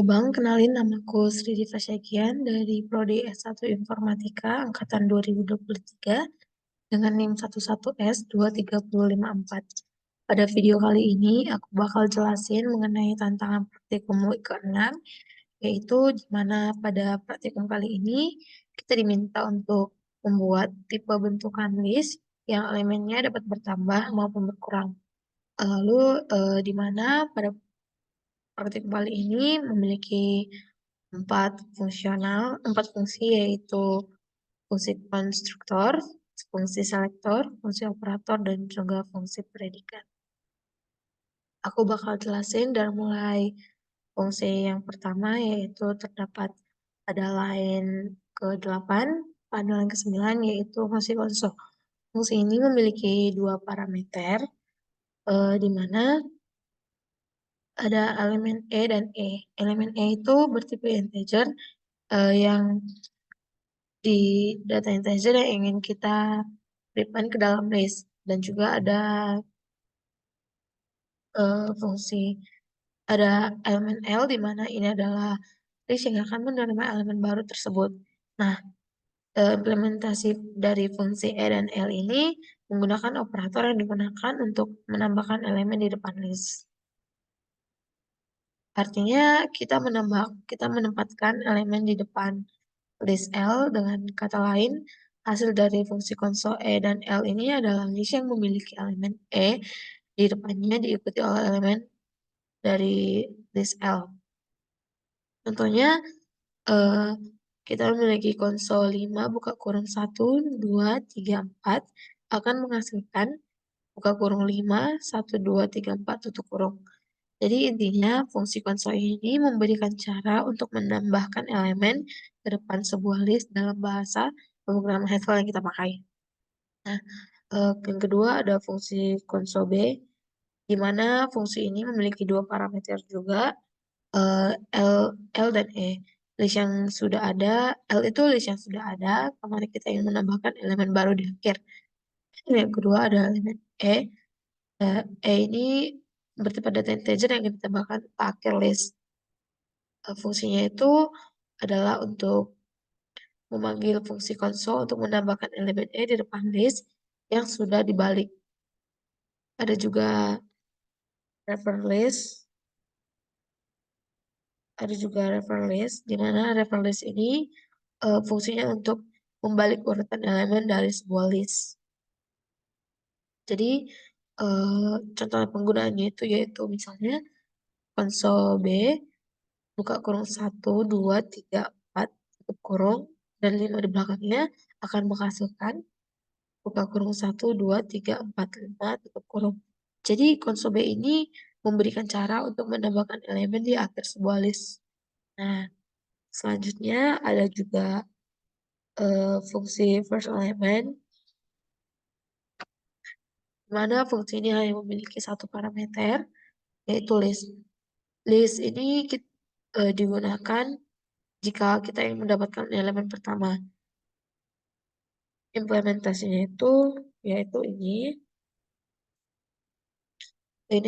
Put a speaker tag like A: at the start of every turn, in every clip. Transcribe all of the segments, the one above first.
A: Bang, kenalin namaku Sri Diva Syagian dari Prodi S1 Informatika Angkatan 2023 dengan NIM 11S23054. Pada video kali ini, aku bakal jelasin mengenai tantangan praktikum week ke-6, yaitu di mana pada praktikum kali ini kita diminta untuk membuat tipe bentukan list yang elemennya dapat bertambah maupun berkurang. Lalu di mana pada praktikum kali ini memiliki empat fungsi yaitu fungsi konstruktor, fungsi selektor, fungsi operator, dan juga fungsi predikat. Aku bakal jelasin dari mulai fungsi yang pertama yaitu terdapat pada line ke-8, pada line ke-9 yaitu fungsi konsol. Fungsi ini memiliki dua parameter di mana ada elemen E dan E. Elemen E itu bertipe integer yang di data integer yang ingin kita prepend ke dalam list, dan juga ada fungsi ada elemen L di mana ini adalah list yang akan menerima elemen baru tersebut. Nah, implementasi dari fungsi E dan L ini menggunakan operator yang digunakan untuk menambahkan elemen di depan list. Artinya kita menempatkan elemen di depan list L. Dengan kata lain, hasil dari fungsi konsol E dan L ini adalah list yang memiliki elemen E di depannya diikuti oleh elemen dari list L. Contohnya, eh, kita memiliki konsol 5 buka kurung 1, 2, 3, 4 akan menghasilkan buka kurung 5, 1, 2, 3, 4 tutup kurung. Jadi intinya fungsi konsol ini memberikan cara untuk menambahkan elemen ke depan sebuah list dalam bahasa pemrograman Haskell yang kita pakai. Nah, yang kedua ada fungsi konsol B, di mana fungsi ini memiliki dua parameter juga, eh, L, L dan E. List yang sudah ada, L itu list yang sudah ada, kemarin kita ingin menambahkan elemen baru di akhir. Yang kedua ada elemen E. E ini berarti pada data integer yang kita tambahkan ke akhir list. Fungsinya itu adalah untuk memanggil fungsi konsol untuk menambahkan elemen E di depan list yang sudah dibalik. Ada juga refer list, di mana refer list ini fungsinya untuk membalik urutan elemen dari sebuah list. Jadi contoh penggunaannya itu yaitu misalnya konsol B buka kurung 1, 2, 3, 4 tutup kurung dan 5 di belakangnya akan menghasilkan buka kurung 1, 2, 3, 4, 5 tutup kurung. Jadi konsol B ini memberikan cara untuk menambahkan elemen di akhir sebuah list. Nah, selanjutnya ada juga fungsi first element, di mana fungsi ini hanya memiliki satu parameter, yaitu list. List ini digunakan jika kita ingin mendapatkan elemen pertama. Implementasinya itu yaitu ini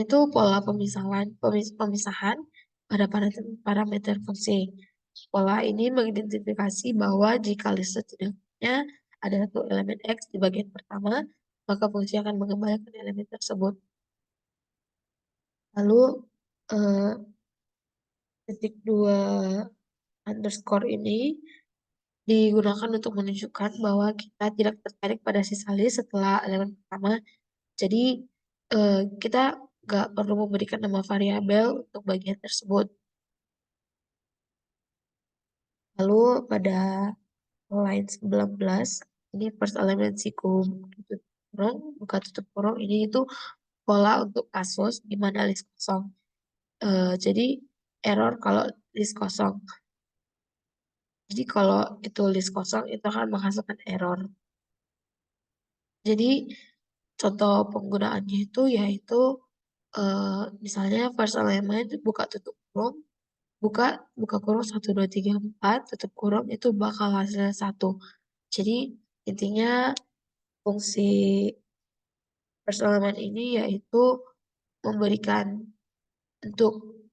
A: tuh pola pemisahan pada parameter fungsi. Pola ini mengidentifikasi bahwa jika list setidaknya ada satu elemen X di bagian pertama, maka fungsi akan mengembalikan elemen tersebut. Lalu titik 2 underscore ini digunakan untuk menunjukkan bahwa kita tidak tertarik pada sisa list setelah elemen pertama. Jadi kita nggak perlu memberikan nama variabel untuk bagian tersebut. Lalu pada line 19, ini first element siku tutup kurung, buka tutup kurung, ini itu pola untuk kasus di mana list kosong. Jadi error kalau list kosong. Jadi kalau itu list kosong itu akan menghasilkan error. Jadi contoh penggunaannya itu yaitu misalnya first element buka tutup kurung, buka buka kurung 1, 2, 3, 4 tutup kurung itu bakal hasilnya 1. Jadi intinya fungsi first element ini yaitu memberikan untuk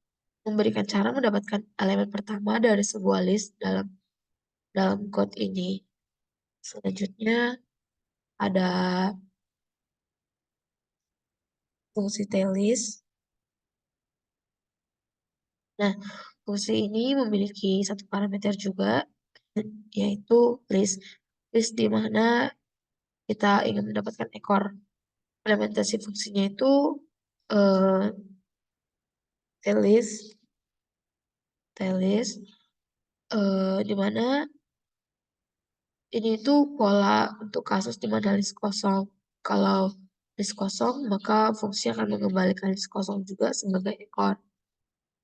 A: memberikan cara mendapatkan elemen pertama dari sebuah list dalam code ini. Selanjutnya ada fungsi taillist. Nah, fungsi ini memiliki satu parameter juga, yaitu list. List di mana kita ingin mendapatkan ekor. Implementasi fungsinya itu eh, taillist, taillist, di mana ini itu pola untuk kasus di mana list kosong. Kalau list kosong, maka fungsi akan mengembalikan list kosong juga sebagai ekor.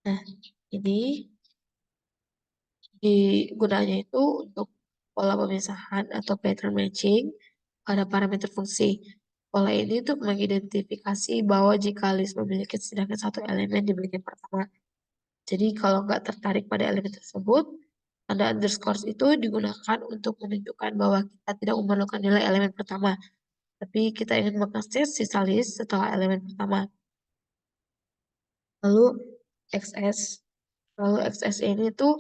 A: Nah, ini gunanya itu untuk pola pemisahan atau pattern matching pada parameter fungsi. Pola ini untuk mengidentifikasi bahwa jika list memiliki setidaknya satu elemen di bagian pertama. Jadi kalau nggak tertarik pada elemen tersebut, tanda underscore itu digunakan untuk menunjukkan bahwa kita tidak memerlukan nilai elemen pertama, tapi kita ingin mengakses sisa list setelah elemen pertama. Lalu XS. Lalu XS ini tuh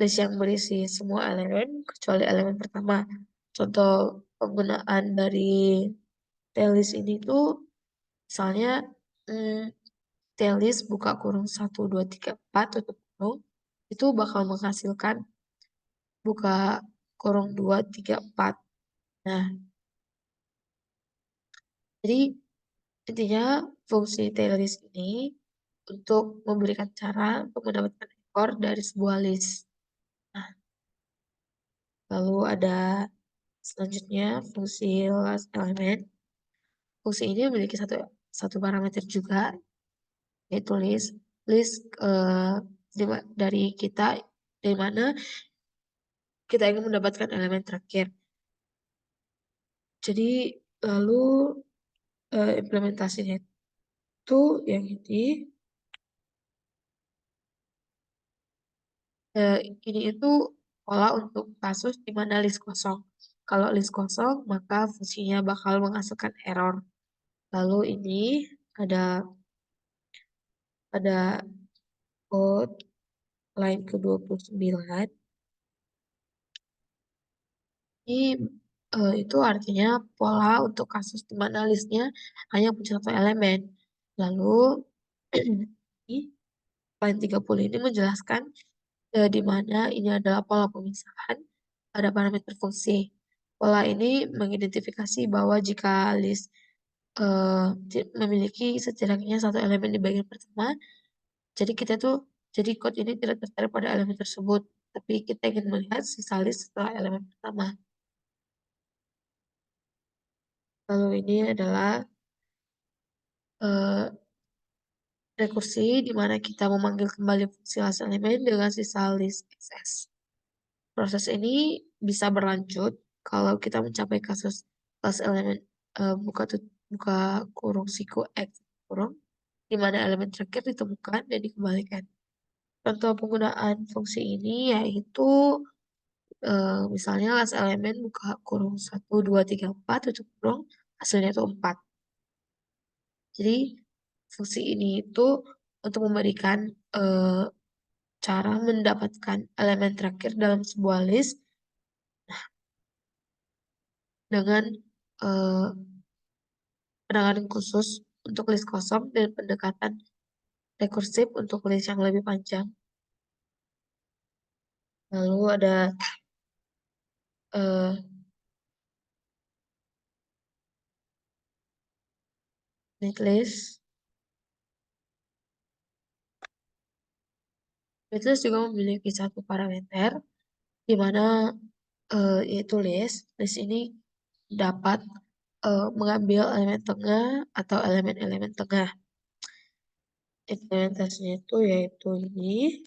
A: list yang berisi semua elemen kecuali elemen pertama. Contoh penggunaan dari taillist ini tuh misalnya taillist buka kurung 1, 2, 3, 4 tutup kurung itu bakal menghasilkan buka kurung 2, 3, 4. Nah, jadi intinya fungsi taillist ini untuk memberikan cara untuk mendapatkan ekor dari sebuah list. Nah, lalu ada selanjutnya fungsi last element. Fungsi ini memiliki satu parameter juga, yaitu list. List dari kita, dari mana kita ingin mendapatkan elemen terakhir. Jadi lalu implementasinya itu yang ini itu pola untuk kasus di mana list kosong. Kalau list kosong, maka fungsinya bakal menghasilkan error. Lalu ini ada code line ke-29. Ini itu artinya pola untuk kasus di mana listnya hanya punya satu elemen. Lalu ini line 30 ini menjelaskan di mana ini adalah pola pemisahan pada parameter fungsi. Pola ini mengidentifikasi bahwa jika list memiliki setidaknya satu elemen di bagian pertama, jadi code ini tidak tertarik pada elemen tersebut, tapi kita ingin melihat sisa list setelah elemen pertama. Lalu ini adalah uh, rekursi di mana kita memanggil kembali fungsi last elemen dengan sisa list XS. Proses ini bisa berlanjut kalau kita mencapai kasus last elemen buka kurung siku X kurung di mana elemen terakhir ditemukan dan dikembalikan. Contoh penggunaan fungsi ini yaitu misalnya last elemen buka kurung 1, 2, 3, 4 tutup kurung hasilnya itu 4. Jadi fungsi ini itu untuk memberikan eh, cara mendapatkan elemen terakhir dalam sebuah list dengan eh, penanganan khusus untuk list kosong dan pendekatan rekursif untuk list yang lebih panjang. Lalu ada eh, netlist. Netlist juga memiliki satu parameter di mana yaitu list. List ini dapat mengambil elemen tengah atau elemen-elemen tengah. Implementasinya itu yaitu ini.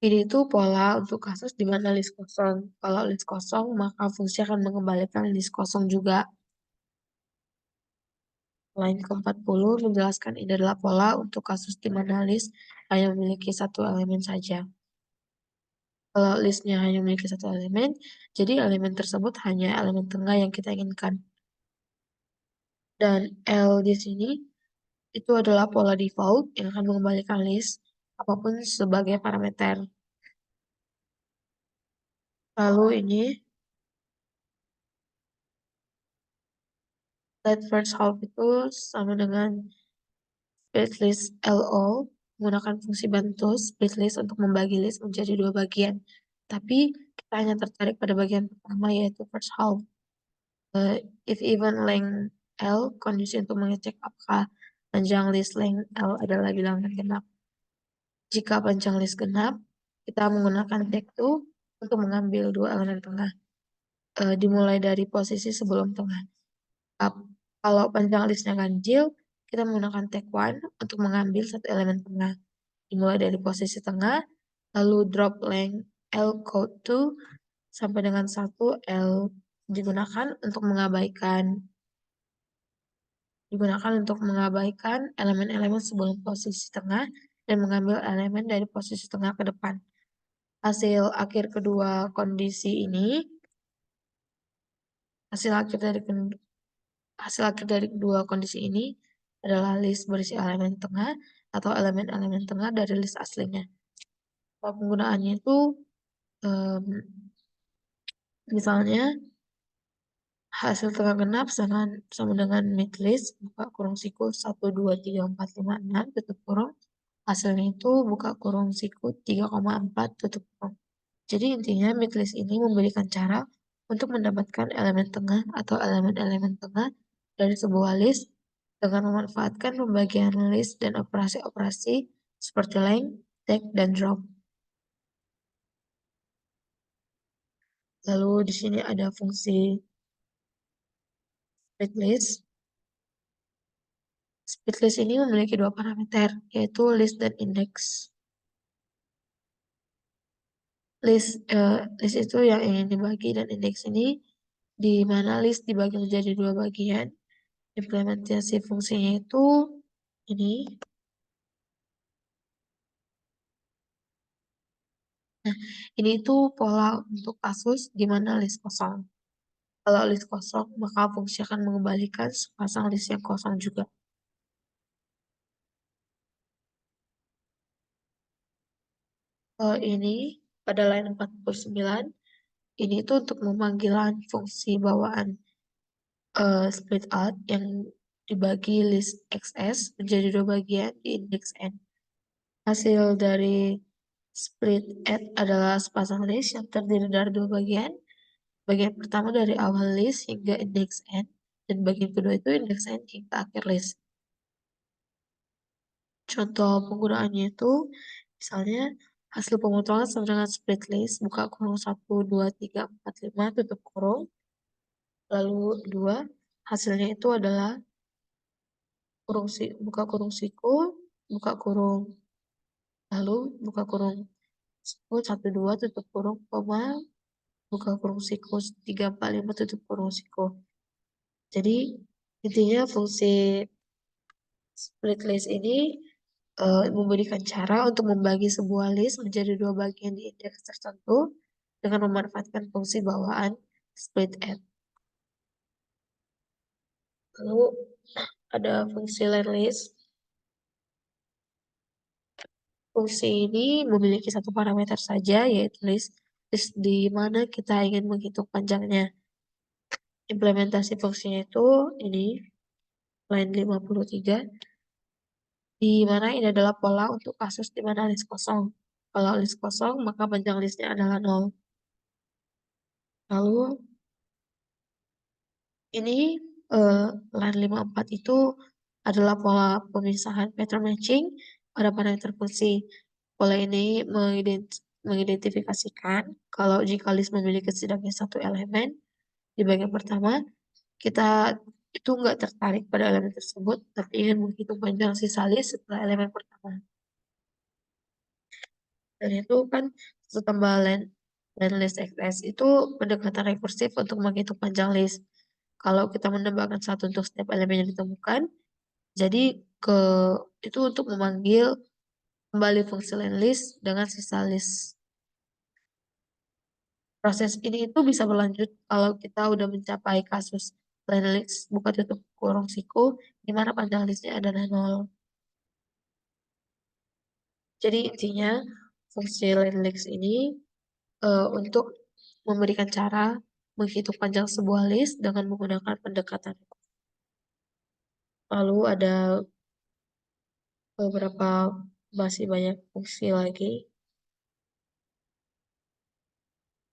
A: Ini itu pola untuk kasus di mana list kosong. Kalau list kosong, maka fungsi akan mengembalikan list kosong juga. Line ke-40 menjelaskan ini adalah pola untuk kasus di mana list hanya memiliki satu elemen saja. Kalau listnya hanya memiliki satu elemen, jadi elemen tersebut hanya elemen tengah yang kita inginkan. Dan L di sini itu adalah pola default yang akan mengembalikan list apapun sebagai parameter. Lalu ini let first half itu sama dengan split list LO menggunakan fungsi bantu split list untuk membagi list menjadi dua bagian. Tapi kita hanya tertarik pada bagian pertama yaitu first half. If even length L, kondisi untuk mengecek apakah panjang list length L adalah bilangan genap. Jika panjang list genap, kita menggunakan tag to untuk mengambil dua elemen tengah. Dimulai dari posisi sebelum tengah. Kalau panjang listnya ganjil, kita menggunakan tag one untuk mengambil satu elemen tengah. Dimulai dari posisi tengah, lalu drop length L code to sampai dengan 1 L digunakan untuk mengabaikan elemen-elemen sebelum posisi tengah dan mengambil elemen dari posisi tengah ke depan. Hasil akhir dari kedua kondisi ini adalah list berisi elemen tengah atau elemen-elemen tengah dari list aslinya. Kalau penggunaannya itu misalnya hasil tengah genap sama dengan mid list buka kurung siku 1, 2, 3, 4, 5, 6 tutup kurung. Hasilnya itu buka kurung siku 3,4 tutup kurung. Jadi intinya mid list ini memberikan cara untuk mendapatkan elemen tengah atau elemen-elemen tengah dari sebuah list dengan memanfaatkan pembagian list dan operasi-operasi seperti length, tag, dan drop. Lalu di sini ada fungsi split list. Split list ini memiliki dua parameter, yaitu list dan index. List itu yang ingin dibagi dan indeks ini di mana list dibagi menjadi dua bagian. Implementasi fungsinya itu ini. Nah, ini itu pola untuk kasus di mana list kosong. Kalau list kosong, maka fungsi akan mengembalikan sepasang list yang kosong juga. Ini pada line 49, ini itu untuk memanggilan fungsi bawaan split out yang dibagi list XS menjadi dua bagian di indeks N. Hasil dari split add adalah sepasang list yang terdiri dari dua bagian. Bagian pertama dari awal list hingga indeks N, dan bagian kedua itu indeks N hingga akhir list. Contoh penggunaannya itu, misalnya hasil pemotongan sama dengan split list, buka kurung 1, 2, 3, 4, 5, tutup kurung. Lalu 2, hasilnya itu adalah buka kurung siku, buka kurung, lalu buka kurung siku 1, 2, tutup kurung, koma, buka kurung siku 3, 4, 5, tutup kurung siku. Jadi intinya fungsi split list ini memberikan cara untuk membagi sebuah list menjadi dua bagian di indeks tertentu dengan memanfaatkan fungsi bawaan split add. Lalu ada fungsi line list. Fungsi ini memiliki satu parameter saja, yaitu list di mana kita ingin menghitung panjangnya. Implementasi fungsinya itu ini line 53, di mana ini adalah pola untuk kasus di mana list kosong. Kalau list kosong, maka panjang listnya adalah 0. Lalu ini line 54 itu adalah pola pemisahan pattern matching pada parameter fungsi. Pola ini mengidentifikasikan kalau jika list memiliki setidaknya satu elemen di bagian pertama, kita itu nggak tertarik pada elemen tersebut, tapi ingin menghitung panjang sisa list setelah elemen pertama. Dan itu kan satu tambahan dan list XS itu pendekatan rekursif untuk menghitung panjang list. Kalau kita menambahkan satu untuk setiap elemen yang ditemukan, jadi itu untuk memanggil kembali fungsi line list dengan sisa list. Proses ini itu bisa berlanjut kalau kita udah mencapai kasus line list buka tutup kurung siku di mana panjang listnya adalah 0. Jadi intinya fungsi length ini untuk memberikan cara menghitung panjang sebuah list dengan menggunakan pendekatan. Lalu ada beberapa masih banyak fungsi lagi.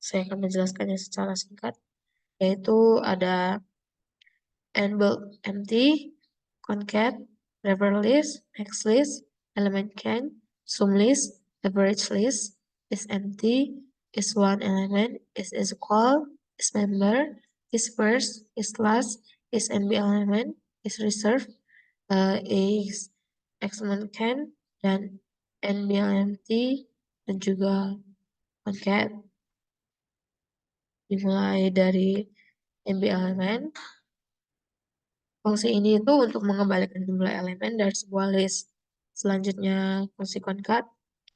A: Saya akan menjelaskannya secara singkat, yaitu ada enable empty, concat, refer list, next list, element can, sum list, average list, is empty, is one element, is equal, is member, is first, is last, is nb element, is reserve, is excellent can, dan nblmt, dan juga concat. Dimulai dari nb element. Fungsi ini itu untuk mengembalikan jumlah elemen dari sebuah list. Selanjutnya fungsi concat.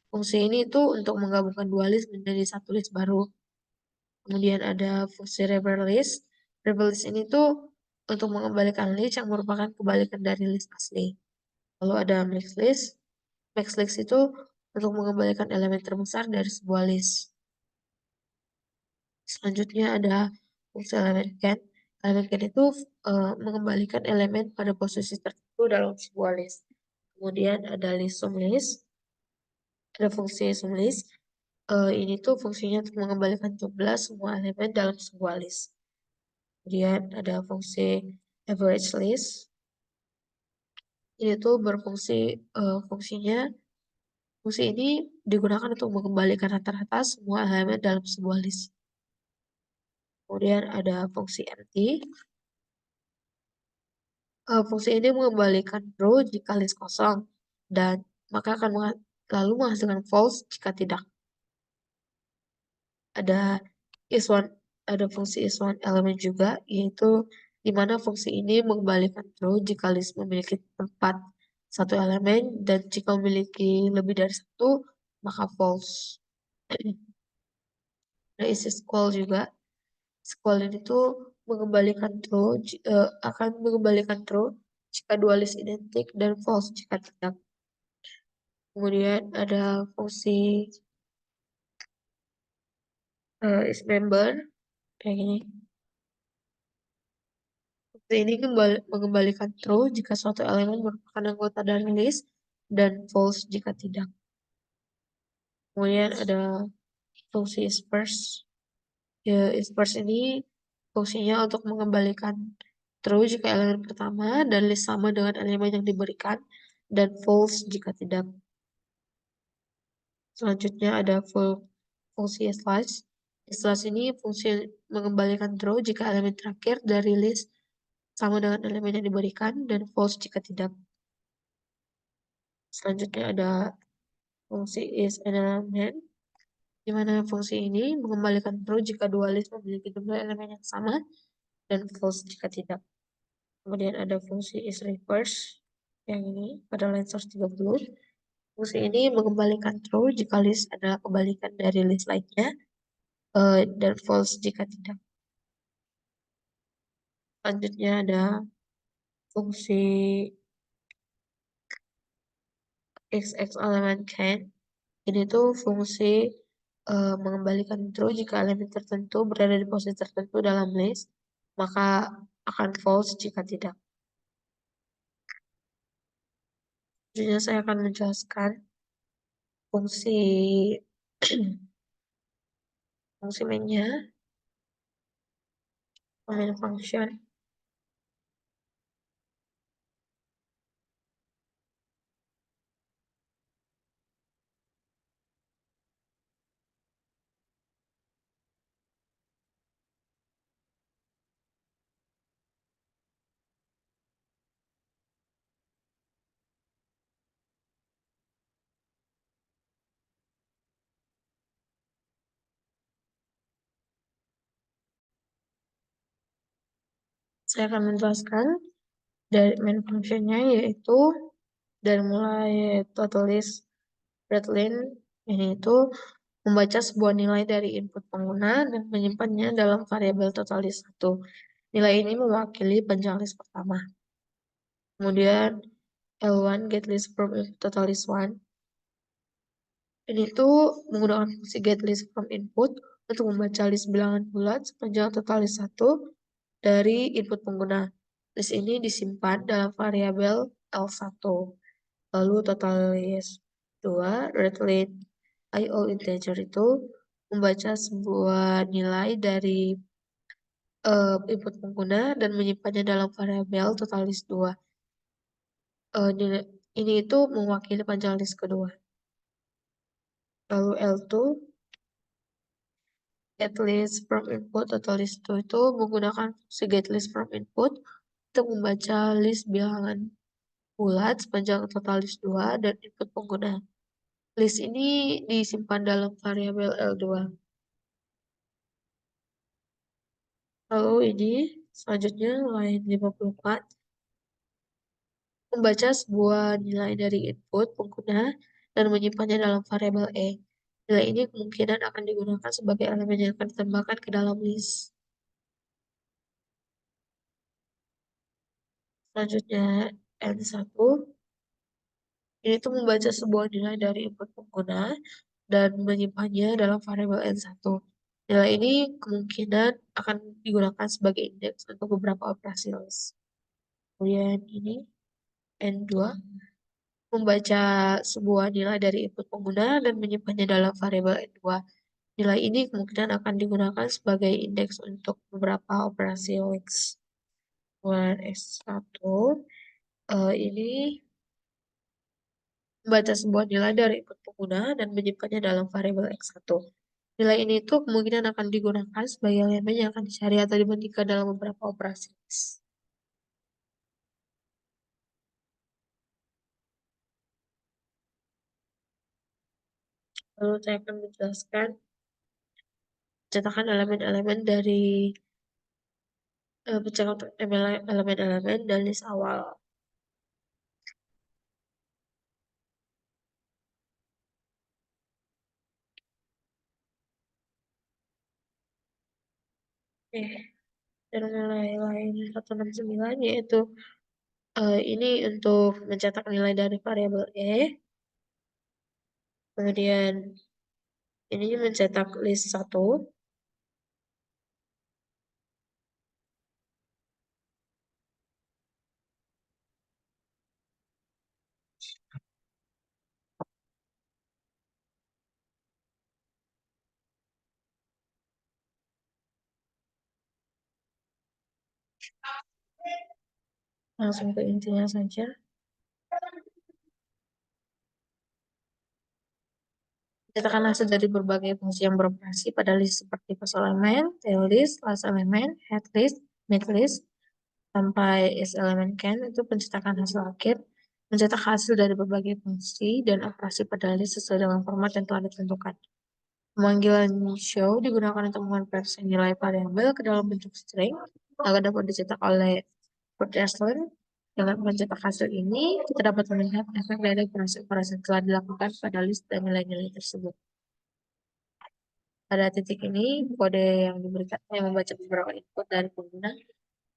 A: Fungsi ini itu untuk menggabungkan dua list menjadi satu list baru. Kemudian ada fungsi reverse list. Reverse list ini tuh untuk mengembalikan list yang merupakan kebalikan dari list asli. Lalu ada max list. Max list itu untuk mengembalikan elemen terbesar dari sebuah list. Selanjutnya ada fungsi elemen can. Elemen can itu mengembalikan elemen pada posisi tertentu dalam sebuah list. Kemudian ada list sum list. Ada fungsi sum list. Ini tuh fungsinya untuk mengembalikan jumlah semua elemen dalam sebuah list. Kemudian ada fungsi average list. Ini tuh berfungsi fungsi ini digunakan untuk mengembalikan rata-rata semua elemen dalam sebuah list. Kemudian ada fungsi empty. Fungsi ini mengembalikan true jika list kosong dan maka akan lalu menghasilkan false jika tidak. Ada ada fungsi is one element juga, yaitu di mana fungsi ini mengembalikan true jika list memiliki tempat satu elemen dan jika memiliki lebih dari satu maka false. Ada is equal juga. Equal ini tuh mengembalikan true akan mengembalikan true jika dua list identik dan false jika tidak. Kemudian ada fungsi is member kayak gini. Fungsi ini mengembalikan true jika suatu elemen merupakan anggota dari list dan false jika tidak. Kemudian ada fungsi is first. Is first ini fungsinya untuk mengembalikan true jika elemen pertama dan list sama dengan elemen yang diberikan dan false jika tidak. Selanjutnya ada fungsi slash. Slash ini fungsi mengembalikan true jika elemen terakhir dari list sama dengan elemen yang diberikan dan false jika tidak. Selanjutnya ada fungsi is an element, di mana fungsi ini mengembalikan true jika dua list memiliki jumlah elemen yang sama dan false jika tidak. Kemudian ada fungsi is reverse yang ini pada line source 30. Fungsi ini mengembalikan true jika list adalah kebalikan dari list lainnya dan false jika tidak. Selanjutnya ada fungsi XX element can. Ini tuh fungsi mengembalikan true jika elemen tertentu berada di posisi tertentu dalam list, maka akan false jika tidak. Selanjutnya saya akan menjelaskan fungsi fungsi mainnya, main function. Saya akan menjelaskan dari main functionnya, yaitu dari mulai total list readline, ini itu membaca sebuah nilai dari input pengguna dan menyimpannya dalam variabel total list 1. Nilai ini mewakili panjang list pertama. Kemudian L1 get list from total list 1. Ini tuh menggunakan fungsi get list from input untuk membaca list bilangan bulat sepanjang total list 1 dari input pengguna. List ini disimpan dalam variabel L1. Lalu total list 2, read list I all integer itu membaca sebuah nilai dari input pengguna dan menyimpannya dalam variabel total list 2. Ini itu mewakili panjang list kedua. Lalu L2 get list from input atau list 2 itu menggunakan fungsi get list from input untuk membaca list bilangan bulat sepanjang total list 2 dan input pengguna. List ini disimpan dalam variabel L2. Lalu ini selanjutnya line 54 membaca sebuah nilai dari input pengguna dan menyimpannya dalam variabel E. Nilai ini kemungkinan akan digunakan sebagai elemen yang akan ditambahkan ke dalam list. Selanjutnya N1 ini tuh membaca sebuah nilai dari input pengguna dan menyimpannya dalam variabel N1. Nilai ini kemungkinan akan digunakan sebagai indeks untuk beberapa operasi list. Kemudian ini N2 membaca sebuah nilai dari input pengguna dan menyimpannya dalam variabel N2. Nilai ini kemungkinan akan digunakan sebagai indeks untuk beberapa operasi list. Kemudian S1 ini membaca sebuah nilai dari input pengguna dan menyimpannya dalam variabel X1. Nilai ini tuh kemungkinan akan digunakan sebagai elemen yang akan dicari atau dibandingkan dalam beberapa operasi. Lalu saya akan menjelaskan cetakan elemen-elemen dari pencetakan elemen-elemen dan list awal. Dan nilai lain 169 yaitu ini untuk mencetak nilai dari variabel E. Kemudian ini mencetak list 1. Langsung ke intinya saja. Cetakan hasil dari berbagai fungsi yang beroperasi pada list seperti first element, tail list, last element, head list, mid list, sampai is element can itu pencetakan hasil akhir. Mencetak hasil dari berbagai fungsi dan operasi pada list sesuai dengan format yang telah ditentukan. Pemanggilan show digunakan untuk mengonversi nilai variabel ke dalam bentuk string agar dapat dicetak oleh Put Ashland. Dengan mencetak hasil ini, kita dapat melihat efek dari operasi-operasi yang telah dilakukan pada list dan nilai-nilai tersebut. Pada titik ini, kode yang diberikan hanya membaca beberapa input dari pengguna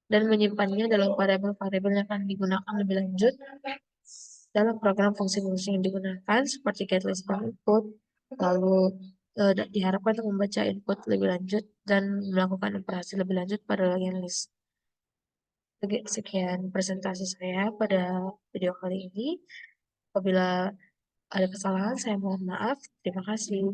A: dan menyimpannya dalam variabel-variabel yang akan digunakan lebih lanjut dalam program fungsi-fungsi yang digunakan seperti getList from input, lalu diharapkan untuk membaca input lebih lanjut dan melakukan operasi lebih lanjut pada bagian list. Sekian presentasi saya pada video kali ini. Apabila ada kesalahan, saya mohon maaf. Terima kasih.